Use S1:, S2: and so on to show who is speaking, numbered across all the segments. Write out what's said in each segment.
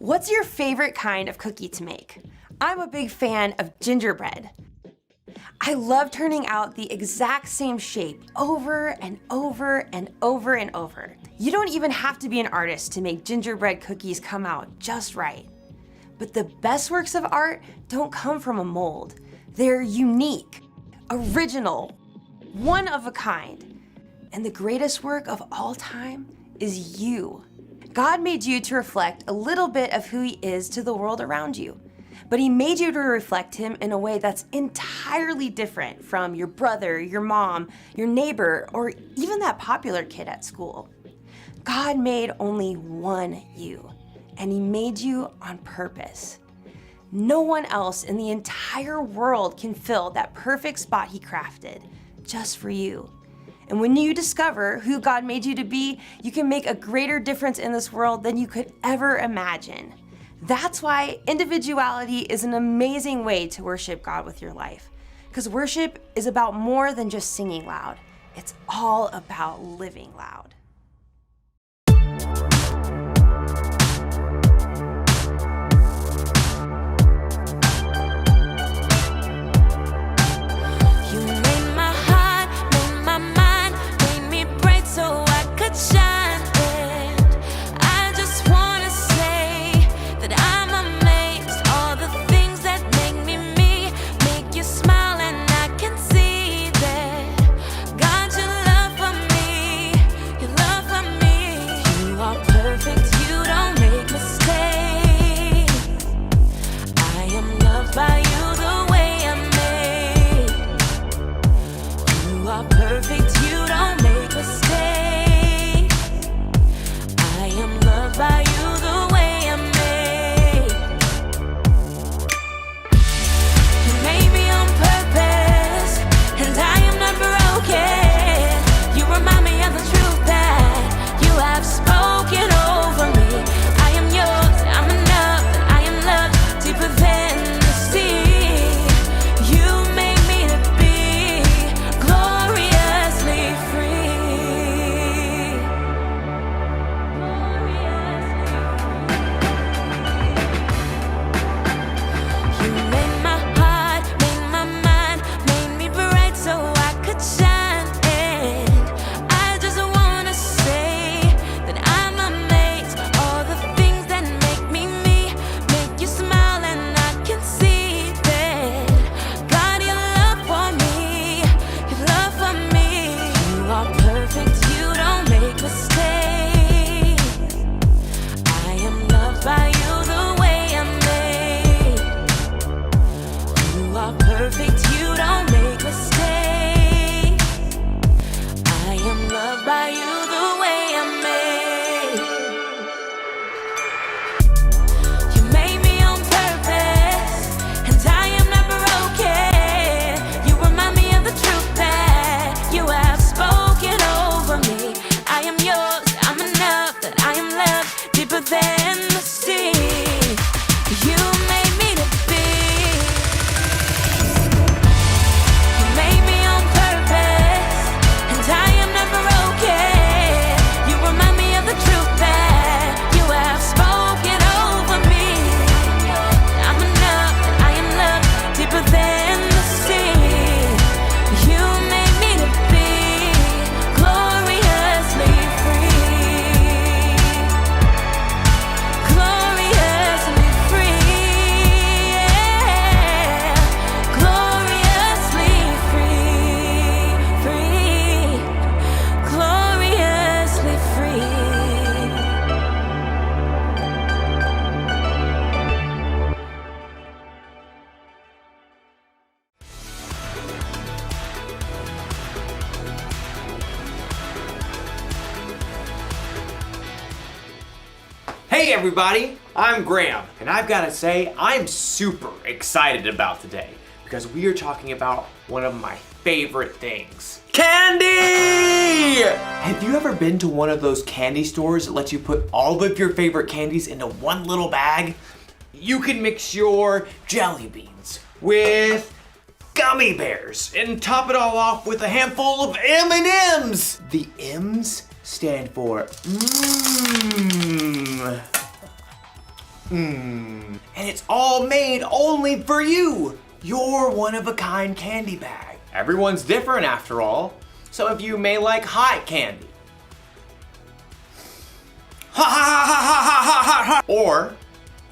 S1: What's your favorite kind of cookie to make? I'm a big fan of gingerbread. I love turning out the exact same shape over and over and over and over. You don't even have to be an artist to make gingerbread cookies come out just right. But the best works of art don't come from a mold. They're unique, original, one of a kind. And the greatest work of all time is you. God made you to reflect a little bit of who He is to the world around you. But He made you to reflect Him in a way that's entirely different from your brother, your mom, your neighbor, or even that popular kid at school. God made only one you, and He made you on purpose. No one else in the entire world can fill that perfect spot He crafted, just for you. And when you discover who God made you to be, you can make a greater difference in this world than you could ever imagine. That's why individuality is an amazing way to worship God with your life. Because worship is about more than just singing loud. It's all about living loud.
S2: Hey everybody, I'm Graham, and I've got to say I'm super excited about today because we are talking about one of my favorite things. Candy! Have you ever been to one of those candy stores that lets you put all of your favorite candies into one little bag? You can mix your jelly beans with gummy bears and top it all off with a handful of M&Ms. The M's stand for mmm. And it's all made only for you. Your one-of-a-kind candy bag. Everyone's different after all. Some of you may like hot candy. Or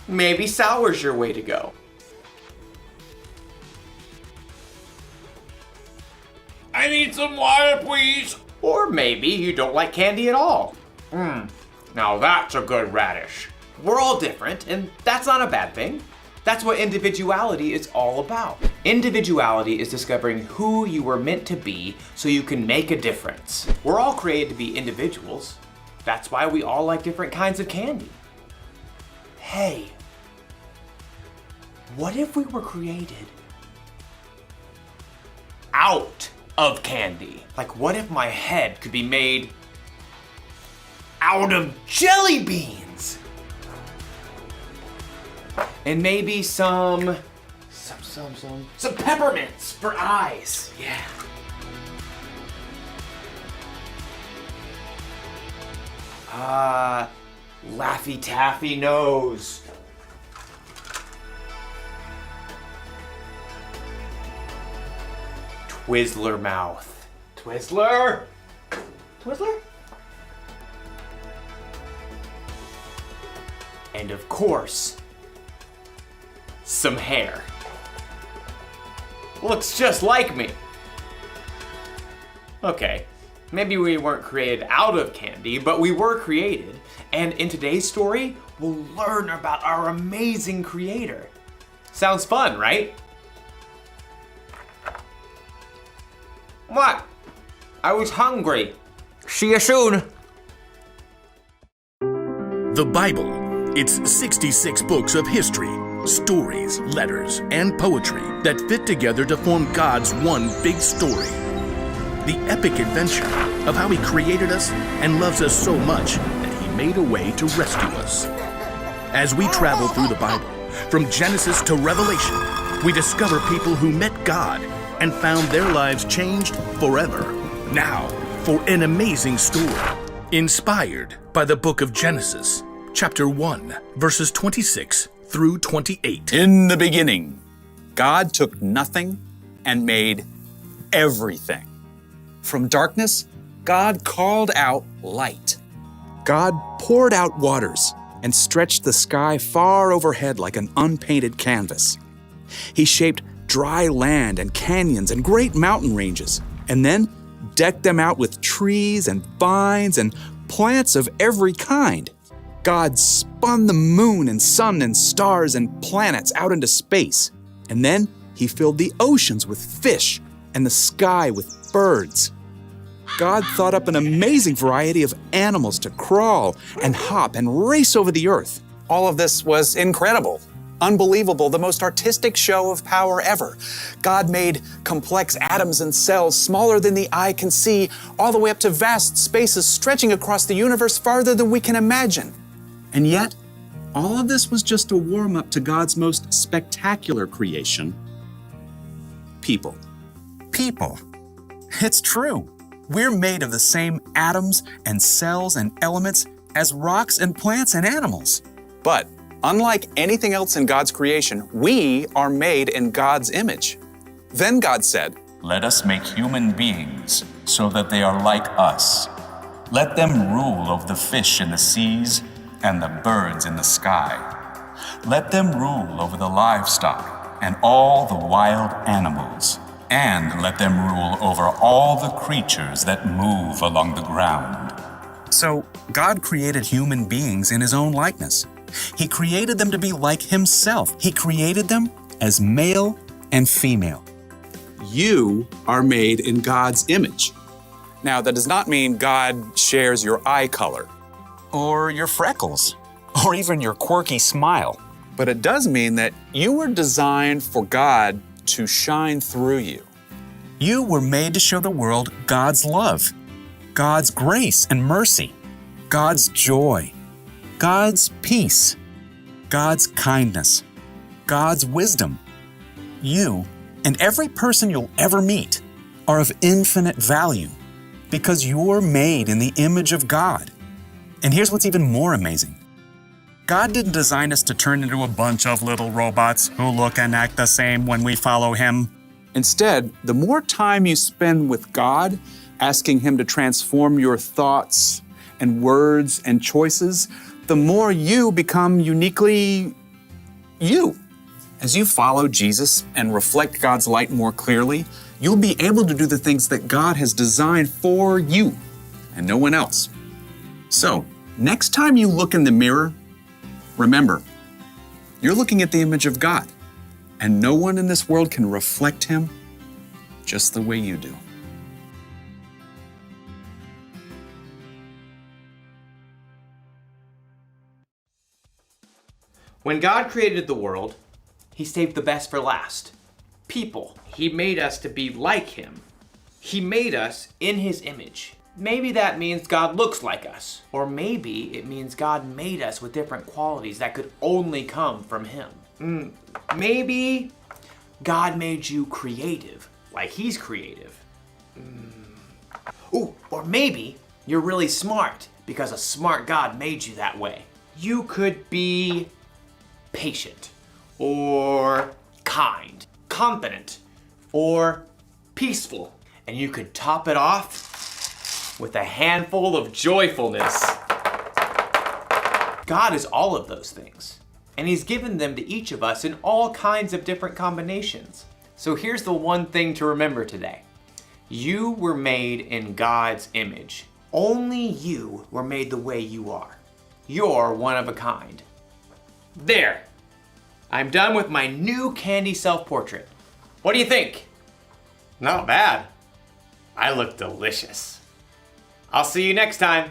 S2: maybe sour's your way to go. I need some water, please. Or maybe you don't like candy at all. Now that's a good radish. We're all different, and that's not a bad thing. That's what individuality is all about. Individuality is discovering who you were meant to be so you can make a difference. We're all created to be individuals. That's why we all like different kinds of candy. Hey, what if we were created out of candy? Like, what if my head could be made out of jelly beans? And maybe some peppermints for eyes. Yeah. Laffy Taffy nose. Twizzler mouth. Twizzler? Twizzler? And of course, some hair. Looks just like me. Okay, maybe we weren't created out of candy, but we were created. And in today's story, we'll learn about our amazing creator. Sounds fun, right? What? I was hungry. See you soon.
S3: The Bible. It's 66 books of history, stories, letters, and poetry that fit together to form God's one big story. The epic adventure of how He created us and loves us so much that He made a way to rescue us. As we travel through the Bible, from Genesis to Revelation, we discover people who met God and found their lives changed forever. Now, for an amazing story, inspired by the book of Genesis, chapter 1, verses 26 through 28.
S4: In the beginning, God took nothing and made everything. From darkness, God called out light.
S5: God poured out waters and stretched the sky far overhead like an unpainted canvas. He shaped dry land and canyons and great mountain ranges, and then decked them out with trees and vines and plants of every kind. God spun the moon and sun and stars and planets out into space, and then He filled the oceans with fish and the sky with birds. God thought up an amazing variety of animals to crawl and hop and race over the earth.
S4: All of this was incredible, unbelievable, the most artistic show of power ever. God made complex atoms and cells smaller than the eye can see, all the way up to vast spaces stretching across the universe farther than we can imagine.
S5: And yet, all of this was just a warm-up to God's most spectacular creation, people.
S4: People. It's true. We're made of the same atoms and cells and elements as rocks and plants and animals. But unlike anything else in God's creation, we are made in God's image. Then God said,
S6: "Let us make human beings so that they are like us. Let them rule over the fish in the seas and the birds in the sky. Let them rule over the livestock and all the wild animals. And let them rule over all the creatures that move along the ground."
S4: So God created human beings in His own likeness. He created them to be like Himself. He created them as male and female.
S5: You are made in God's image.
S4: Now, that does not mean God shares your eye color, or your freckles, or even your quirky smile. But it does mean that you were designed for God to shine through you. You were made to show the world God's love, God's grace and mercy, God's joy, God's peace, God's kindness, God's wisdom. You and every person you'll ever meet are of infinite value because you're made in the image of God. And here's what's even more amazing. God didn't design us to turn into a bunch of little robots who look and act the same when we follow Him.
S5: Instead, the more time you spend with God, asking Him to transform your thoughts and words and choices, the more you become uniquely you. As you follow Jesus and reflect God's light more clearly, you'll be able to do the things that God has designed for you and no one else. So, next time you look in the mirror, remember, you're looking at the image of God, and no one in this world can reflect Him just the way you do.
S2: When God created the world, He saved the best for last. People. He made us to be like Him. He made us in His image. Maybe that means God looks like us. Or maybe it means God made us with different qualities that could only come from Him. Maybe God made you creative, like He's creative. Ooh, or maybe you're really smart because a smart God made you that way. You could be patient, or kind, confident, or peaceful. And you could top it off with a handful of joyfulness. God is all of those things, and He's given them to each of us in all kinds of different combinations. So here's the one thing to remember today. You were made in God's image. Only you were made the way you are. You're one of a kind. There. I'm done with my new candy self-portrait. What do you think? Not bad. I look delicious. I'll see you next time.